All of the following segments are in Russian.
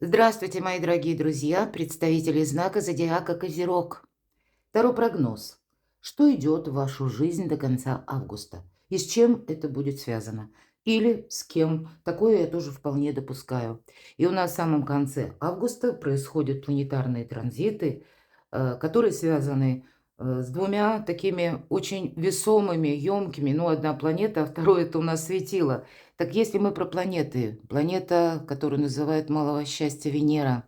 Здравствуйте, мои дорогие друзья, представители знака зодиака Козерог. Второй прогноз. Что идет в вашу жизнь до конца августа? И с чем это будет связано? Или с кем? Такое я тоже вполне допускаю. И у нас в самом конце августа происходят планетарные транзиты, которые связаны с двумя такими очень весомыми, емкими. Ну, одна планета, а второе это у нас светило. Так если мы про планеты, планета, которую называют малого счастья Венера,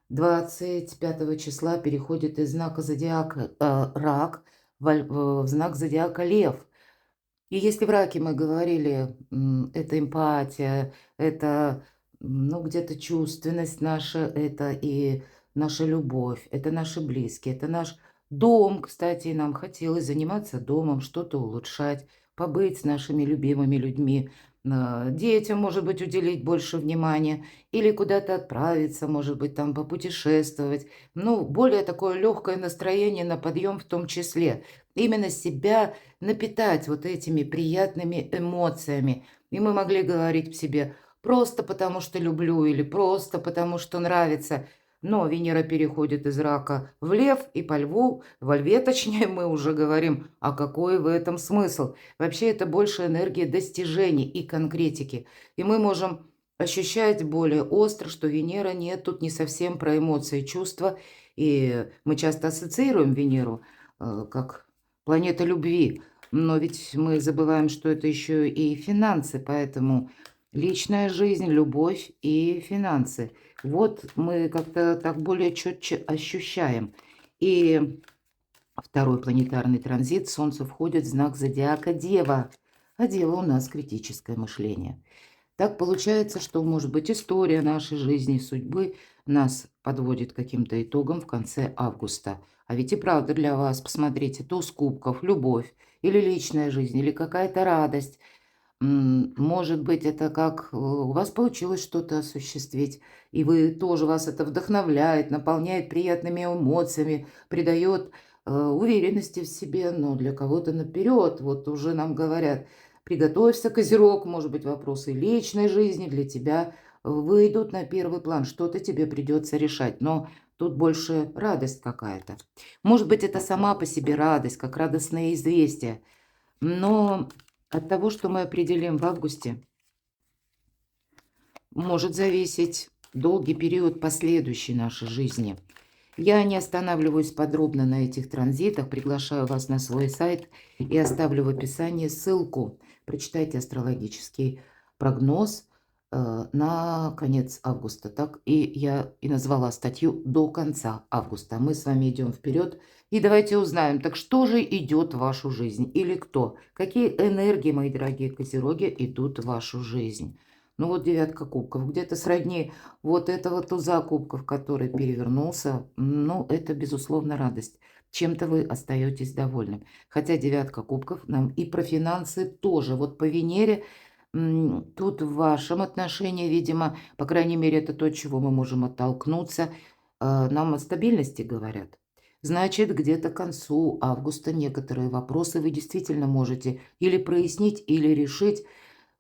25 числа переходит из знака зодиака Рак в знак зодиака Лев. И если в Раке мы говорили, это эмпатия, это, ну, где-то чувственность наша, это и наша любовь, это наши близкие, это наш дом. Кстати, нам хотелось заниматься домом, что-то улучшать, побыть с нашими любимыми людьми, детям, может быть, уделить больше внимания или куда-то отправиться, может быть, там попутешествовать. Ну, более такое легкое настроение на подъем в том числе. Именно себя напитать вот этими приятными эмоциями. И мы могли говорить в себе просто потому, что люблю или просто потому, что нравится. Но Венера переходит из рака в лев, и по льву, во льве точнее, мы уже говорим, а какой в этом смысл? Вообще это больше энергия достижений и конкретики. И мы можем ощущать более остро, что Венера нет, тут не совсем про эмоции, чувства. И мы часто ассоциируем Венеру как планета любви. Но ведь мы забываем, что это еще и финансы, поэтому личная жизнь, любовь и финансы. Вот мы как-то так более четче ощущаем. И второй планетарный транзит Солнце входит в знак зодиака Дева, а Дева у нас критическое мышление. Так получается, что, может быть, история нашей жизни, судьбы нас подводит к каким-то итогам в конце августа. А ведь и правда для вас, посмотрите, туз кубков, любовь или личная жизнь, или какая-то радость. Может быть, это как у вас получилось что-то осуществить, и вы тоже, вас это вдохновляет, наполняет приятными эмоциями, придает уверенности в себе, но для кого-то наперед. Вот уже нам говорят, приготовься, Козерог, может быть, вопросы личной жизни для тебя выйдут на первый план, что-то тебе придется решать, но тут больше радость какая-то. Может быть, это сама по себе радость, как радостное известие, но от того, что мы определим в августе, может зависеть долгий период последующей нашей жизни. Я не останавливаюсь подробно на этих транзитах, приглашаю вас на свой сайт и оставлю в описании ссылку. Прочитайте астрологический прогноз на конец августа. Так и я и назвала статью «До конца августа». Мы с вами идем вперед. И давайте узнаем, так что же идет в вашу жизнь или кто? Какие энергии, мои дорогие козероги, идут в вашу жизнь? Ну вот девятка кубков, где-то сродни вот этого туза кубков, который перевернулся, ну, это, безусловно, радость. Чем-то вы остаетесь довольным. Хотя девятка кубков нам и про финансы тоже. Вот по Венере тут в вашем отношении, видимо, по крайней мере, это то, от чего мы можем оттолкнуться, нам о стабильности говорят. Значит, где-то к концу августа некоторые вопросы вы действительно можете или прояснить, или решить,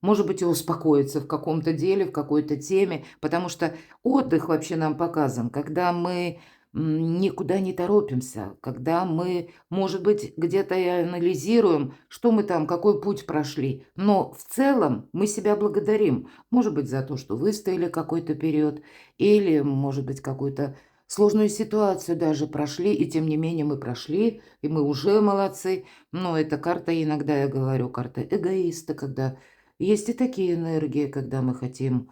может быть, и успокоиться в каком-то деле, в какой-то теме, потому что отдых вообще нам показан, когда мы никуда не торопимся, когда мы, может быть, где-то и анализируем, что мы там, какой путь прошли, но в целом мы себя благодарим, может быть, за то, что выстояли какой-то период, или, может быть, какую-то сложную ситуацию даже прошли, и тем не менее мы прошли, и мы уже молодцы. Но эта карта, иногда я говорю, карта эгоиста, когда есть и такие энергии, когда мы хотим,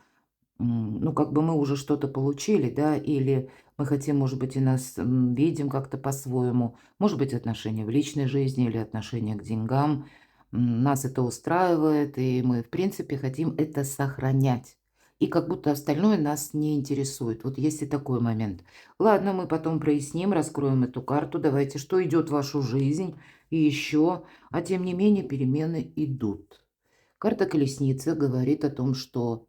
ну, как бы мы уже что-то получили, да, или мы хотим, может быть, и нас видим как-то по-своему, может быть, отношения в личной жизни или отношения к деньгам. Нас это устраивает, и мы, в принципе, хотим это сохранять. И как будто остальное нас не интересует. Вот есть и такой момент. Ладно, мы потом проясним, раскроем эту карту. Давайте, что идет в вашу жизнь и еще. А тем не менее, перемены идут. Карта колесницы говорит о том, что,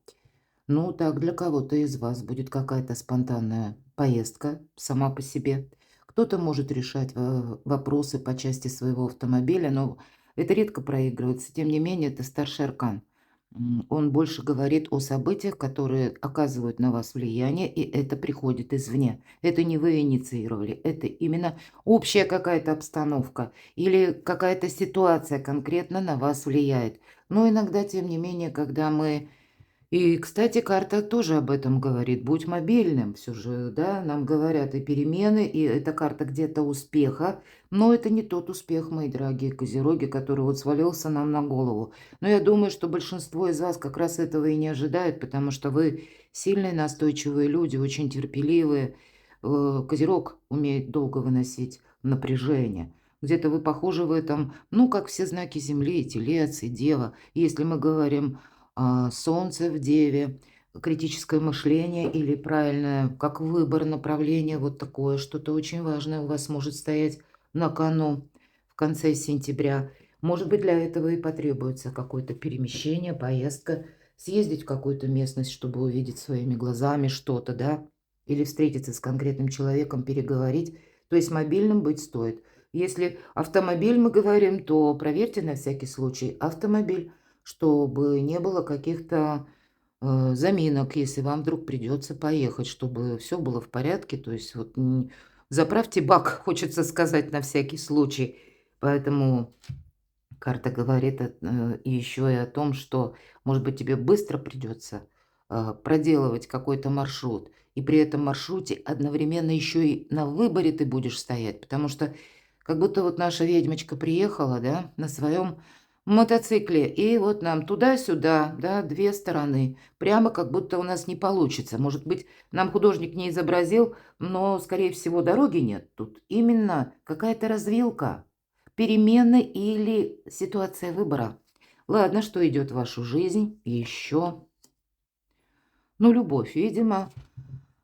ну так, для кого-то из вас будет какая-то спонтанная поездка сама по себе. Кто-то может решать вопросы по части своего автомобиля, но это редко проигрывается. Тем не менее, это старший аркан. Он больше говорит о событиях, которые оказывают на вас влияние, и это приходит извне. Это не вы инициировали, это именно общая какая-то обстановка или какая-то ситуация конкретно на вас влияет. Но иногда, тем не менее, когда мы и, кстати, карта тоже об этом говорит. Будь мобильным. Все же, да, нам говорят и перемены, и эта карта где-то успеха. Но это не тот успех, мои дорогие козероги, который вот свалился нам на голову. Но я думаю, что большинство из вас как раз этого и не ожидает, потому что вы сильные, настойчивые люди, очень терпеливые. Козерог умеет долго выносить напряжение. Где-то вы похожи в этом, ну, как все знаки Земли, и Телец, и Дева. Если мы говорим Солнце в Деве, критическое мышление или правильное, как выбор направления, вот такое что-то очень важное у вас может стоять на кону в конце сентября. Может быть, для этого и потребуется какое-то перемещение, поездка, съездить в какую-то местность, чтобы увидеть своими глазами что-то, да, или встретиться с конкретным человеком, переговорить. То есть мобильным быть стоит. Если автомобиль мы говорим, то проверьте на всякий случай автомобиль, чтобы не было каких-то, заминок, если вам вдруг придется поехать, чтобы все было в порядке. То есть вот заправьте бак, хочется сказать, на всякий случай. Поэтому карта говорит еще и о том, что, может быть, тебе быстро придется проделывать какой-то маршрут, и при этом маршруте одновременно еще и на выборе ты будешь стоять, потому что как будто вот наша ведьмочка приехала, да, на своем мотоцикле, и вот нам туда-сюда, да, две стороны, прямо как будто у нас не получится. Может быть, нам художник не изобразил, но, скорее всего, дороги нет. Тут именно какая-то развилка. Перемены или ситуация выбора. Ладно, что идет в вашу жизнь еще? Ну, любовь, видимо,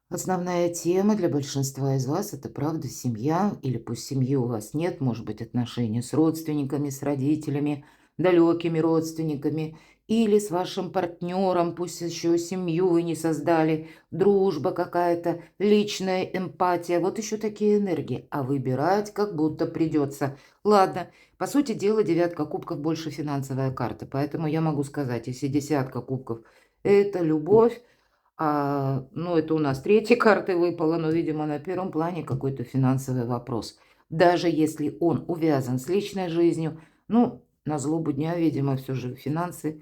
основная тема для большинства из вас – это, правда, семья, или пусть семьи у вас нет, может быть, отношения с родственниками, с родителями, далекими родственниками, или с вашим партнером, пусть еще семью вы не создали, дружба какая-то, личная эмпатия, вот еще такие энергии, а выбирать как будто придется. Ладно, по сути дела, девятка кубков больше финансовая карта, поэтому я могу сказать, если десятка кубков – это любовь, ну, это у нас третьей картой выпало, но, видимо, на первом плане какой-то финансовый вопрос. Даже если он увязан с личной жизнью, ну, на злобу дня, видимо, все же финансы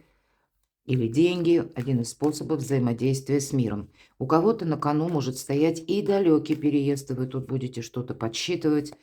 или деньги – один из способов взаимодействия с миром. У кого-то на кону может стоять и далекий переезд, и вы тут будете что-то подсчитывать,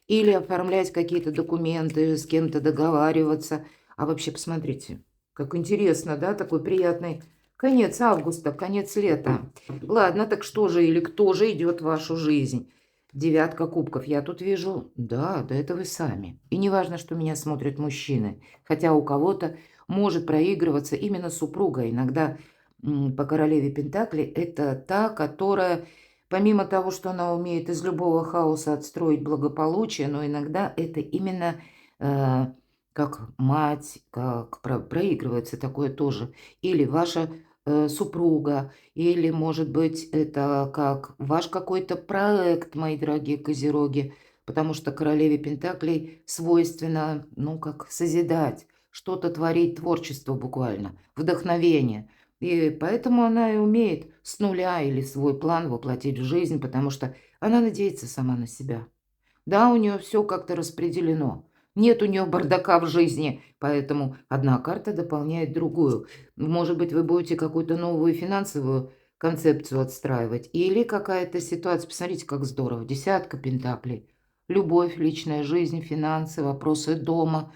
или оформлять какие-то документы, с кем-то договариваться. А вообще, посмотрите, как интересно, да, такой приятный конец августа, конец лета. Ладно, так что же или кто же идет в вашу жизнь? Девятка кубков. Я тут вижу, да, это вы сами. И не важно, что меня смотрят мужчины. Хотя у кого-то может проигрываться именно супруга. Иногда по королеве Пентаклей это та, которая, помимо того, что она умеет из любого хаоса отстроить благополучие, но иногда это именно э, как мать, как проигрывается такое тоже. Или ваша супруга, или, может быть, это как ваш какой-то проект, мои дорогие козероги, потому что королеве Пентаклей свойственно, ну, как созидать, что-то творить, творчество буквально, вдохновение. И поэтому она и умеет с нуля или свой план воплотить в жизнь, потому что она надеется сама на себя. Да, у нее все как-то распределено. Нет у нее бардака в жизни, поэтому одна карта дополняет другую. Может быть, вы будете какую-то новую финансовую концепцию отстраивать или какая-то ситуация. Посмотрите, как здорово. Десятка пентаклей. Любовь, личная жизнь, финансы, вопросы дома,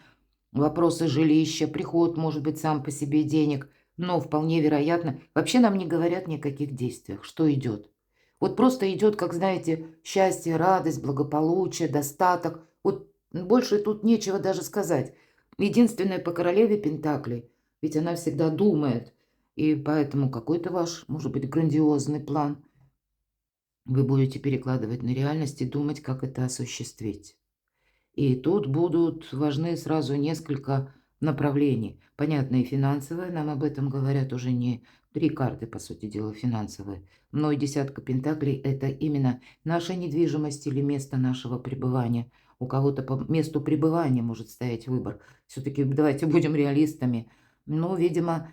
вопросы жилища, приход, может быть, сам по себе денег. Но вполне вероятно, вообще нам не говорят ни о каких действиях, что идет. Вот просто идет, как знаете, счастье, радость, благополучие, достаток. Вот больше тут нечего даже сказать. Единственное по королеве Пентаклей, ведь она всегда думает. И поэтому какой-то ваш, может быть, грандиозный план вы будете перекладывать на реальность и думать, как это осуществить. И тут будут важны сразу несколько направлений. Понятно, и финансовые, нам об этом говорят уже не три карты, по сути дела, финансовые, но и десятка пентаклей – это именно наша недвижимость или место нашего пребывания. У кого-то по месту пребывания может стоять выбор. Все-таки давайте будем реалистами. Но, видимо,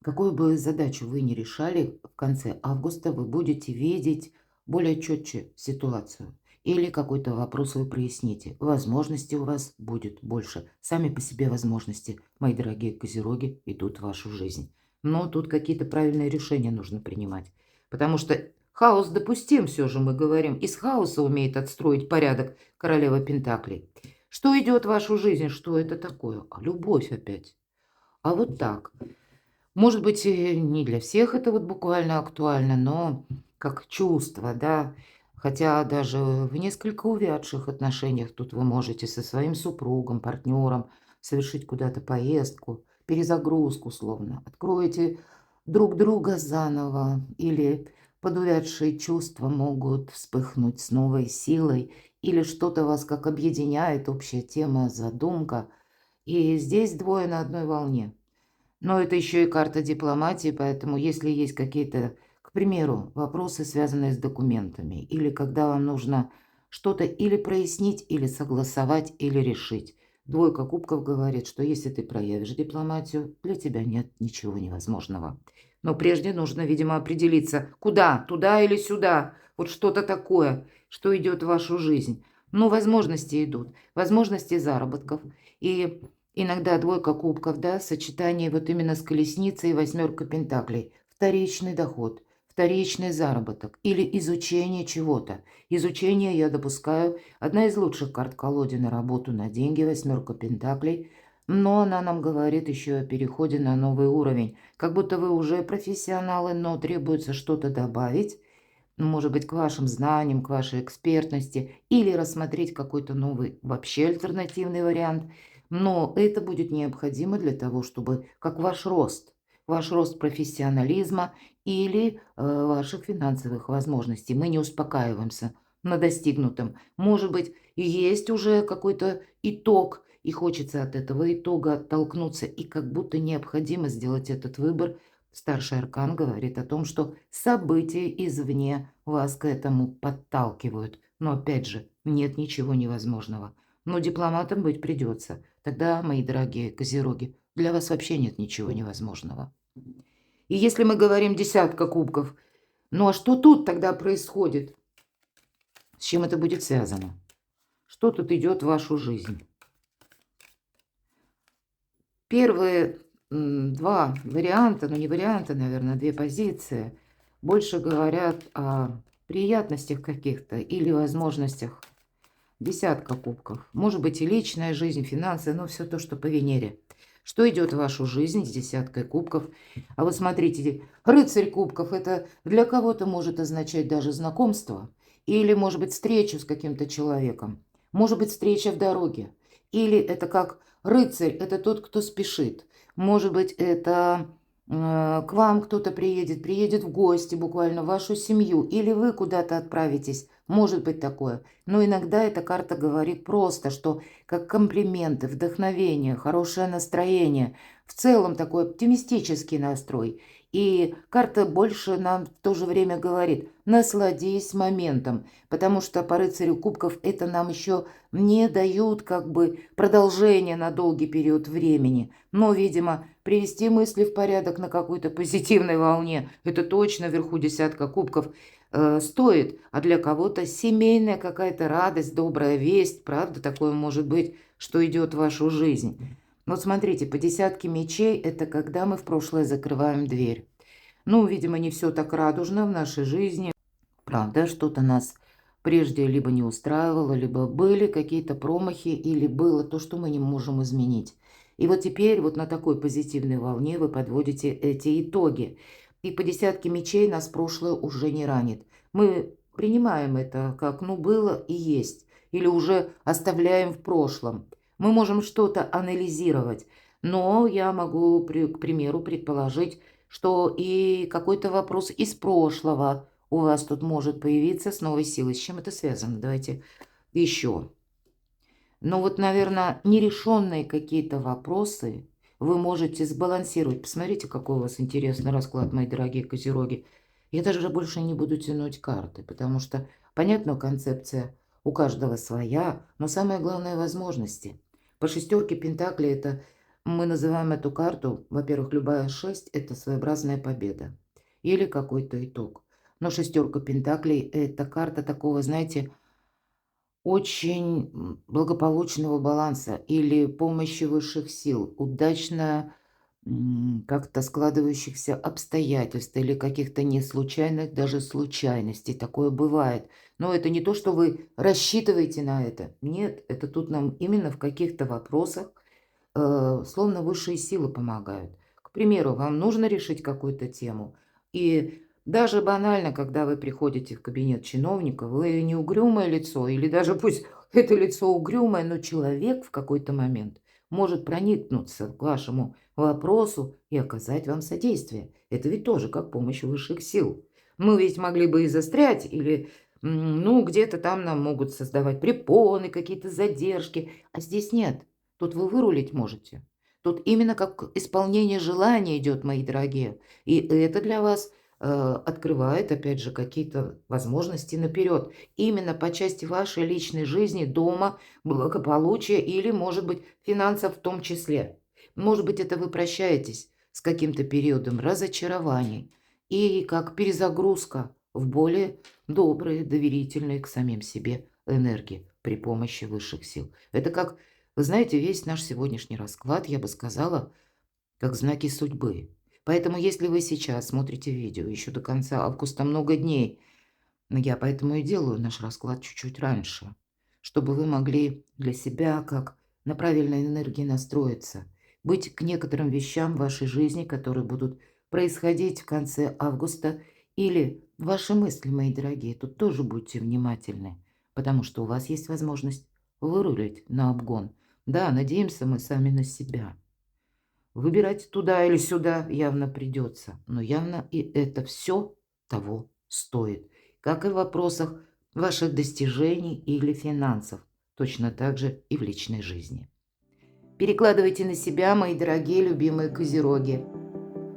какую бы задачу вы ни решали, в конце августа вы будете видеть более четче ситуацию. Или какой-то вопрос вы проясните. Возможностей у вас будет больше. Сами по себе возможности, мои дорогие козероги, идут в вашу жизнь. Но тут какие-то правильные решения нужно принимать. Потому что хаос допустим, все же мы говорим. Из хаоса умеет отстроить порядок королева Пентаклей. Что идет в вашу жизнь? Что это такое? А любовь опять. А вот так. Может быть, не для всех это вот буквально актуально, но как чувство, да. Хотя даже в несколько увядших отношениях тут вы можете со своим супругом, партнером совершить куда-то поездку, перезагрузку словно. Откроете друг друга заново или подувядшие чувства могут вспыхнуть с новой силой или что-то вас как объединяет, общая тема, задумка. И здесь двое на одной волне. Но это еще и карта дипломатии, поэтому если есть какие-то, к примеру, вопросы, связанные с документами, или когда вам нужно что-то или прояснить, или согласовать, или решить. Двойка кубков говорит, что если ты проявишь дипломатию, для тебя нет ничего невозможного. Но прежде нужно, видимо, определиться, куда, туда или сюда. Вот что-то такое, что идет в вашу жизнь. Ну, возможности идут, возможности заработков. И иногда двойка кубков, да, сочетание вот именно с колесницей и восьмеркой пентаклей. Вторичный доход, вторичный заработок или изучение чего-то. Изучение, я допускаю, одна из лучших карт колоде на работу, на деньги, восьмерка пентаклей. Но она нам говорит еще о переходе на новый уровень. Как будто вы уже профессионалы, но требуется что-то добавить. Может быть, к вашим знаниям, к вашей экспертности, или рассмотреть какой-то новый, вообще альтернативный вариант. Но это будет необходимо для того, чтобы, как ваш рост профессионализма или ваших финансовых возможностей. Мы не успокаиваемся на достигнутом. Может быть, и есть уже какой-то итог, и хочется от этого итога оттолкнуться, и как будто необходимо сделать этот выбор. Старший аркан говорит о том, что события извне вас к этому подталкивают. Но опять же, нет ничего невозможного. Но дипломатом быть придется. Тогда, мои дорогие козероги, для вас вообще нет ничего невозможного. И если мы говорим десятка кубков, ну а что тут тогда происходит? С чем это будет связано? Что тут идет в вашу жизнь? Первые два варианта, ну не варианта, наверное, две позиции, больше говорят о приятностях каких-то или возможностях. Десятка кубков. Может быть и личная жизнь, финансы, но все то, что по Венере. Что идет в вашу жизнь с десяткой кубков? А вот смотрите, рыцарь кубков, это для кого-то может означать даже знакомство. Или, может быть, встречу с каким-то человеком. Может быть, встреча в дороге. Или это как рыцарь, это тот, кто спешит. Может быть, это к вам кто-то приедет в гости буквально в вашу семью. Или вы куда-то отправитесь. Может быть такое. Но иногда эта карта говорит просто, что как комплименты, вдохновение, хорошее настроение. В целом такой оптимистический настрой. И карта больше нам в то же время говорит, насладись моментом, потому что по рыцарю кубков это нам еще не дают как бы продолжения на долгий период времени. Но, видимо, привести мысли в порядок на какой-то позитивной волне, это точно вверху десятка кубков, стоит, а для кого-то семейная какая-то радость, добрая весть, правда, такое может быть, что идет в вашу жизнь. Вот смотрите, по десятке мечей это когда мы в прошлое закрываем дверь. Ну, видимо, не все так радужно в нашей жизни. Правда, что-то нас прежде либо не устраивало, либо были какие-то промахи, или было то, что мы не можем изменить. И вот теперь вот на такой позитивной волне вы подводите эти итоги. И по десятке мечей нас прошлое уже не ранит. Мы принимаем это как ну было и есть, или уже оставляем в прошлом. Мы можем что-то анализировать, но я могу, к примеру, предположить, что и какой-то вопрос из прошлого у вас тут может появиться с новой силой. С чем это связано? Давайте еще. Но вот, наверное, нерешенные какие-то вопросы вы можете сбалансировать. Посмотрите, какой у вас интересный расклад, мои дорогие козероги. Я даже больше не буду тянуть карты, потому что, понятно, концепция у каждого своя, но самое главное – возможности. По шестерке Пентаклей это Мы называем эту карту, во-первых, любая 6 – это своеобразная победа или какой-то итог. Но шестерка пентаклей – это карта такого, знаете, очень благополучного баланса или помощи высших сил, удачно как-то складывающихся обстоятельств или каких-то не случайных даже случайностей. Такое бывает. Но это не то, что вы рассчитываете на это. Нет, это тут нам именно в каких-то вопросах словно высшие силы помогают. К примеру, вам нужно решить какую-то тему, и даже банально, когда вы приходите в кабинет чиновника, вы не угрюмое лицо, или даже пусть это лицо угрюмое, но человек в какой-то момент может проникнуться к вашему вопросу и оказать вам содействие. Это ведь тоже как помощь высших сил. Мы ведь могли бы и застрять, или ну, где-то там нам могут создавать препоны, какие-то задержки, а здесь нет. Тут вы вырулить можете. Тут именно как исполнение желания идет, мои дорогие. И это для вас открывает, опять же, какие-то возможности наперед. Именно по части вашей личной жизни, дома, благополучия или, может быть, финансов в том числе. Может быть, это вы прощаетесь с каким-то периодом разочарований и как перезагрузка в более добрые, доверительные к самим себе энергии при помощи высших сил. Это как, вы знаете, весь наш сегодняшний расклад, я бы сказала, как знаки судьбы. Поэтому, если вы сейчас смотрите видео, еще до конца августа много дней, я поэтому и делаю наш расклад чуть-чуть раньше, чтобы вы могли для себя как на правильной энергии настроиться, быть к некоторым вещам в вашей жизни, которые будут происходить в конце августа, или ваши мысли, мои дорогие, тут тоже будьте внимательны, потому что у вас есть возможность вырулить на обгон. Да, надеемся мы сами на себя. Выбирать туда или сюда явно придется, но явно и это все того стоит. Как и в вопросах ваших достижений или финансов, точно так же и в личной жизни. Перекладывайте на себя, мои дорогие любимые козероги.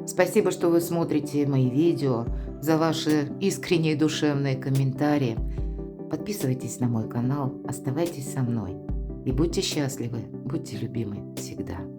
Спасибо, что вы смотрите мои видео, за ваши искренние душевные комментарии. Подписывайтесь на мой канал, оставайтесь со мной и будьте счастливы, будьте любимы всегда.